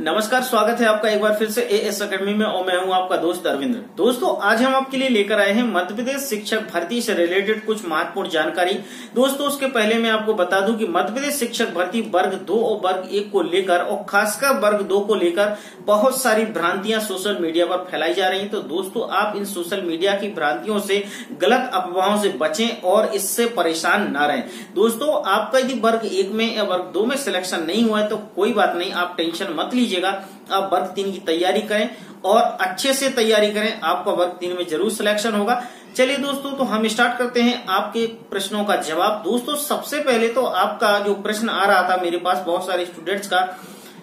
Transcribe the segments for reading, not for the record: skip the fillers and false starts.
नमस्कार, स्वागत है आपका एक बार फिर से एएस अकेडमी में और मैं हूं आपका दोस्त अरविंद। दोस्तों, आज हम आपके लिए लेकर आए हैं मध्य प्रदेश शिक्षक भर्ती से रिलेटेड कुछ महत्वपूर्ण जानकारी। दोस्तों, उसके पहले मैं आपको बता दूं कि मध्य प्रदेश शिक्षक भर्ती वर्ग 2 और वर्ग 1 को लेकर और खासकर वर्ग 2 को लेकर बहुत सारी भ्रांतियां सोशल मीडिया पर फैलाई जा रही है। तो दोस्तों, आप इन सोशल मीडिया की भ्रांतियों से, गलत अफवाहों से बचें और इससे परेशान न रहें। दोस्तों, आपका यदि वर्ग 1 में या वर्ग 2 में सिलेक्शन नहीं हुआ है तो कोई बात नहीं, आप टेंशन मत लीजिएगा। आप वर्ग 3 की तैयारी करें और अच्छे से तैयारी करें, आपका वर्ग 3 में जरूर सिलेक्शन होगा। चलिए दोस्तों, तो हम स्टार्ट करते हैं आपके प्रश्नों का जवाब। दोस्तों, सबसे पहले तो आपका जो प्रश्न आ रहा था मेरे पास बहुत सारे स्टूडेंट्स का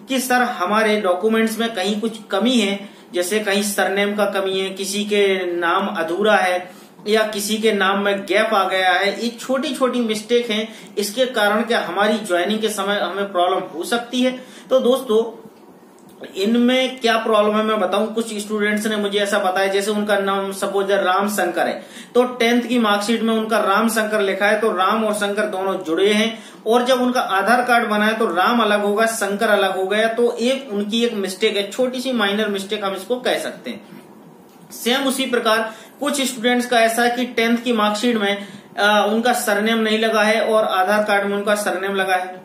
कि सर हमारे डॉक्यूमेंट्स में कहीं कुछ कमी है, जैसे कहीं सरनेम का कमी है, किसी के नाम अधूरा है या किसी के नाम में गैप आ गया है। ये छोटी छोटी मिस्टेक हैं, इसके कारण क्या हमारी ज्वाइनिंग के समय हमें प्रॉब्लम हो सकती है। तो दोस्तों, इनमें क्या प्रॉब्लम है मैं बताऊं। कुछ स्टूडेंट्स ने मुझे ऐसा बताया, जैसे उनका नाम सपोज राम शंकर है, तो 10th की मार्कशीट में उनका राम शंकर लिखा है, तो राम और शंकर दोनों जुड़े हैं। और जब उनका आधार कार्ड बना है तो राम अलग होगा, शंकर अलग हो गया। तो एक उनकी एक मिस्टेक है, छोटी सी माइनर मिस्टेक हम इसको कह सकते हैं। सेम उसी प्रकार कुछ स्टूडेंट्स का ऐसा है कि 10th की मार्कशीट में उनका सरनेम नहीं लगा है और आधार कार्ड में उनका सरनेम लगा है।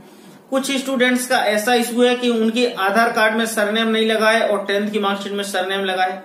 कुछ स्टूडेंट्स का ऐसा इशू है कि उनके आधार कार्ड में सरनेम नहीं लगा है और 10th की मार्कशीट में सरनेम लगा है।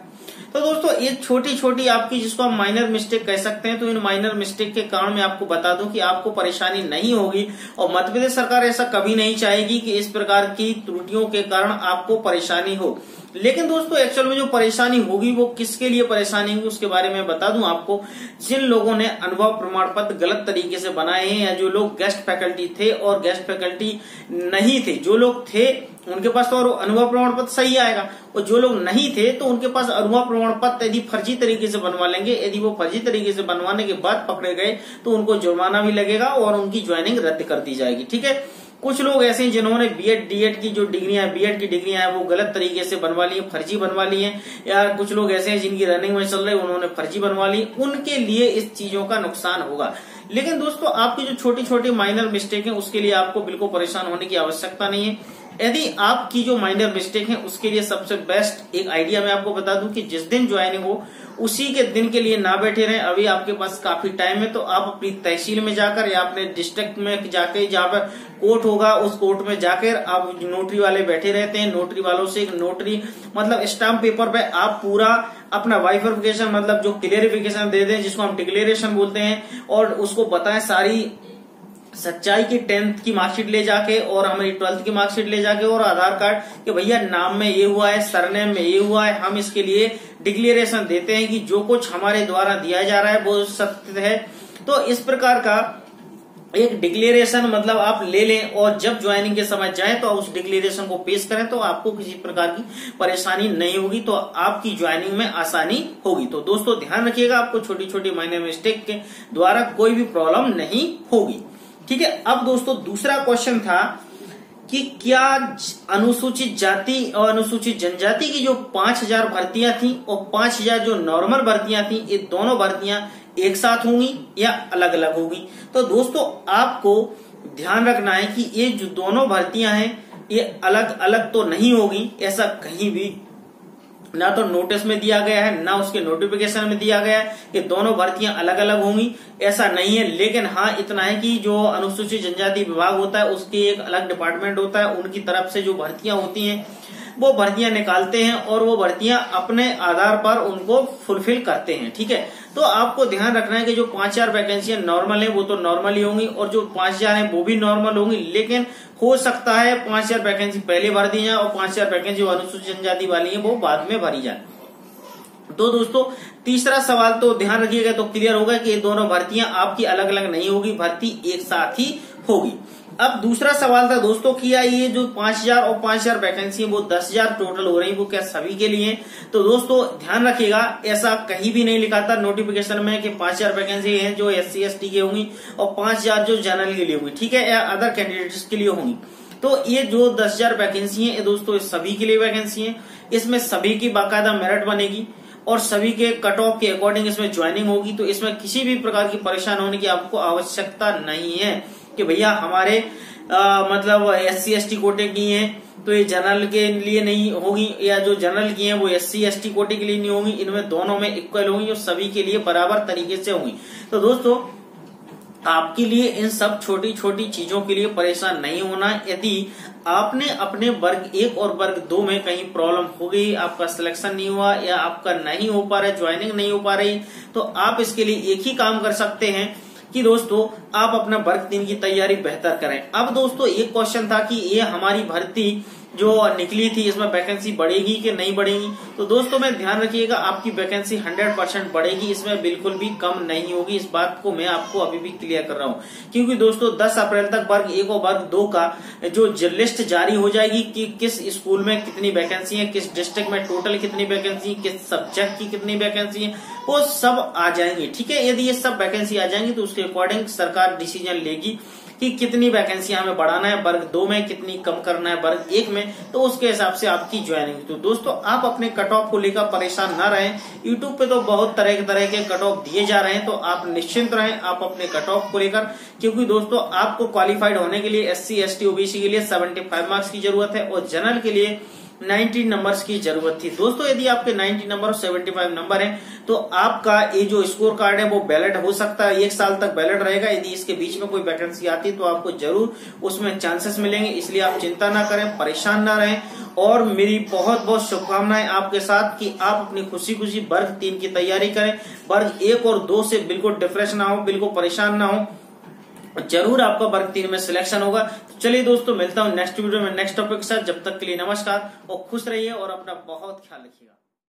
तो दोस्तों, ये छोटी छोटी आपकी जिसको हम माइनर मिस्टेक कह सकते हैं, तो इन माइनर मिस्टेक के कारण मैं आपको बता दूं कि आपको परेशानी नहीं होगी और मध्य प्रदेश सरकार ऐसा कभी नहीं चाहेगी कि इस प्रकार की त्रुटियों के कारण आपको परेशानी हो। लेकिन दोस्तों, एक्चुअल में जो परेशानी होगी वो किसके लिए परेशानी होगी उसके बारे में बता दूं आपको। जिन लोगों ने अनुभव प्रमाण पत्र गलत तरीके से बनाए हैं या जो लोग गेस्ट फैकल्टी थे और गेस्ट फैकल्टी नहीं थे, जो लोग थे उनके पास तो अनुभव प्रमाण पत्र सही आएगा, और जो लोग नहीं थे तो उनके पास अनुभव प्रमाण पत्र यदि फर्जी तरीके से बनवा लेंगे। यदि वो फर्जी तरीके से बनवाने के बाद पकड़े गए तो उनको जुर्माना भी लगेगा और उनकी ज्वाइनिंग रद्द कर दी जाएगी। ठीक है। कुछ लोग ऐसे हैं जिन्होंने बीएड डीएड की जो डिग्रियां, बीएड की डिग्रियां हैं वो गलत तरीके से बनवा ली है, फर्जी बनवा ली है, या कुछ लोग ऐसे हैं जिनकी रनिंग में चल रहे उन्होंने फर्जी बनवा ली, उनके लिए इस चीजों का नुकसान होगा। लेकिन दोस्तों, आपकी जो छोटी छोटी माइनर मिस्टेक है उसके लिए आपको बिल्कुल परेशान होने की आवश्यकता नहीं है। यदि आपकी जो माइनर मिस्टेक है उसके लिए सबसे बेस्ट एक आइडिया मैं आपको बता दूं कि जिस दिन ज्वाइनिंग हो उसी के दिन के लिए ना बैठे रहें। अभी आपके पास काफी टाइम है, तो आप अपनी तहसील में जाकर या अपने डिस्ट्रिक्ट में जाकर, जहाँ पर कोर्ट होगा उस कोर्ट में जाकर आप, नोटरी वाले बैठे रहते हैं, नोटरी वालों से एक नोटरी मतलब स्टाम्प पेपर पे आप पूरा अपना बाइफर्केशन मतलब जो क्लियरिफिकेशन दे दें, जिसको हम डिक्लेरेशन बोलते हैं, और उसको बताएं सारी सच्चाई की 10th की मार्कशीट ले जाके और हमारी 12th की मार्कशीट ले जाके और आधार कार्ड कि भैया नाम में ये हुआ है, सरनेम में ये हुआ है, हम इसके लिए डिक्लेरेशन देते हैं कि जो कुछ हमारे द्वारा दिया जा रहा है वो सत्य है। तो इस प्रकार का एक डिक्लेरेशन मतलब आप ले लें और जब ज्वाइनिंग के समय जाए तो उस डिक्लेरेशन को पेश करें, तो आपको किसी प्रकार की परेशानी नहीं होगी, तो आपकी ज्वाइनिंग में आसानी होगी। तो दोस्तों, ध्यान रखिएगा, आपको छोटी छोटी माइनर मिस्टेक के द्वारा कोई भी प्रॉब्लम नहीं होगी। ठीक है। अब दोस्तों, दूसरा क्वेश्चन था कि क्या अनुसूचित जाति और अनुसूचित जनजाति की जो 5000 भर्तियां थी और 5000 जो नॉर्मल भर्तियां थी, ये दोनों भर्तियां एक साथ होंगी या अलग अलग होगी। तो दोस्तों, आपको ध्यान रखना है कि ये जो दोनों भर्तियां हैं ये अलग अलग तो नहीं होगी, ऐसा कहीं भी ना तो नोटिस में दिया गया है ना उसके नोटिफिकेशन में दिया गया है कि दोनों भर्तियां अलग अलग होंगी, ऐसा नहीं है। लेकिन हाँ, इतना है कि जो अनुसूचित जनजाति विभाग होता है उसके एक अलग डिपार्टमेंट होता है, उनकी तरफ से जो भर्तियां होती हैं वो भर्तियां निकालते हैं और वो भर्तियां अपने आधार पर उनको फुलफिल करते हैं। ठीक है। तो आपको ध्यान रखना है कि जो 5000 वैकेंसियां नॉर्मल है वो तो नॉर्मल ही होंगी और जो 5000 है वो भी नॉर्मल होंगी, लेकिन हो सकता है 5000 वैकेंसी पहले भर दी जाए और 5000 वैकेंसी जो अनुसूचित जनजाति वाली है वो बाद में भरी जाए। तो दोस्तों, तीसरा सवाल तो ध्यान रखिएगा, तो क्लियर होगा कि ये दोनों भर्तियां आपकी अलग अलग नहीं होगी, भर्ती एक साथ ही होगी। अब दूसरा सवाल था दोस्तों कि ये जो 5000 और 5000 वैकेंसी है वो 10,000 टोटल हो रही है, वो क्या सभी के लिए? तो दोस्तों, ध्यान रखिएगा, ऐसा कहीं भी नहीं लिखा था नोटिफिकेशन में कि 5000 वैकेंसी है जो SC ST की होंगी और 5000 जो जनरल के लिए होंगी, ठीक है, या अदर कैंडिडेट्स के लिए होंगी। तो ये जो 10,000 वैकेंसी है दोस्तों, सभी के लिए वैकेंसी है, इसमें सभी की बाकायदा मेरिट बनेगी और सभी के कट ऑफ के अकॉर्डिंग इसमें ज्वाइनिंग होगी। तो इसमें किसी भी प्रकार की परेशान होने की आपको आवश्यकता नहीं है कि भैया हमारे मतलब SC ST कोटे की हैं तो ये जनरल के लिए नहीं होगी, या जो जनरल की हैं वो SC ST कोटे के लिए नहीं होंगी, इनमें दोनों में इक्वल होंगी और सभी के लिए बराबर तरीके से होंगी। तो दोस्तों आपके लिए इन सब छोटी छोटी चीजों के लिए परेशान नहीं होना। यदि आपने अपने वर्ग 1 और वर्ग 2 में कहीं प्रॉब्लम हो गई, आपका सिलेक्शन नहीं हुआ या आपका नहीं हो पा रहा है, ज्वाइनिंग नहीं हो पा रही, तो आप इसके लिए एक ही काम कर सकते हैं कि दोस्तों आप अपना वर्ग 3 की तैयारी बेहतर करें। अब दोस्तों एक क्वेश्चन था कि ये हमारी भर्ती जो निकली थी इसमें वैकेंसी बढ़ेगी कि नहीं बढ़ेगी। तो दोस्तों मैं ध्यान रखिएगा, आपकी वैकेंसी 100% बढ़ेगी, इसमें बिल्कुल भी कम नहीं होगी। इस बात को मैं आपको अभी भी क्लियर कर रहा हूँ, क्योंकि दोस्तों 10 अप्रैल तक वर्ग 1 और वर्ग 2 का जो लिस्ट जारी हो जाएगी कि किस स्कूल में कितनी वैकेंसी है, किस डिस्ट्रिक्ट में टोटल कितनी वैकेंसी, किस सब्जेक्ट की कितनी वैकेंसी है, वो सब आ जाएंगी। ठीक है, यदि ये सब वैकेंसी आ जाएंगी तो उसके अकॉर्डिंग सरकार डिसीजन लेगी कि कितनी वैकेंसी हमें बढ़ाना है, वर्ग 2 में कितनी कम करना है, वर्ग 1 में, तो उसके हिसाब से आपकी ज्वाइनिंग। तो दोस्तों आप अपने कट ऑफ को लेकर परेशान न रहें। यूट्यूब पे तो बहुत तरह के कट ऑफ दिए जा रहे हैं, तो आप निश्चिंत रहें आप अपने कट ऑफ को लेकर, क्योंकि दोस्तों आपको क्वालिफाइड होने के लिए SC ST OBC के लिए 75 मार्क्स की जरूरत है और जनरल के लिए 90 नंबर्स की जरूरत थी। दोस्तों यदि आपके 90 नंबर और 75 नंबर हैं तो आपका ये जो स्कोर कार्ड है वो वैलिड हो सकता है, 1 साल तक वैलिड रहेगा। यदि इसके बीच में कोई वैकेंसी आती है तो आपको जरूर उसमें चांसेस मिलेंगे, इसलिए आप चिंता ना करें, परेशान ना रहें। और मेरी बहुत बहुत शुभकामनाएं आपके साथ कि आप अपनी खुशी खुशी वर्ग 3 की तैयारी करें। वर्ग 1 और 2 से बिल्कुल डिफरेंस ना हो, बिल्कुल परेशान ना हो, जरूर आपका वर्ग 3 में सिलेक्शन होगा। तो चलिए दोस्तों मिलता हूं नेक्स्ट वीडियो में नेक्स्ट टॉपिक के साथ। जब तक के लिए नमस्कार और खुश रहिए और अपना बहुत ख्याल रखिएगा।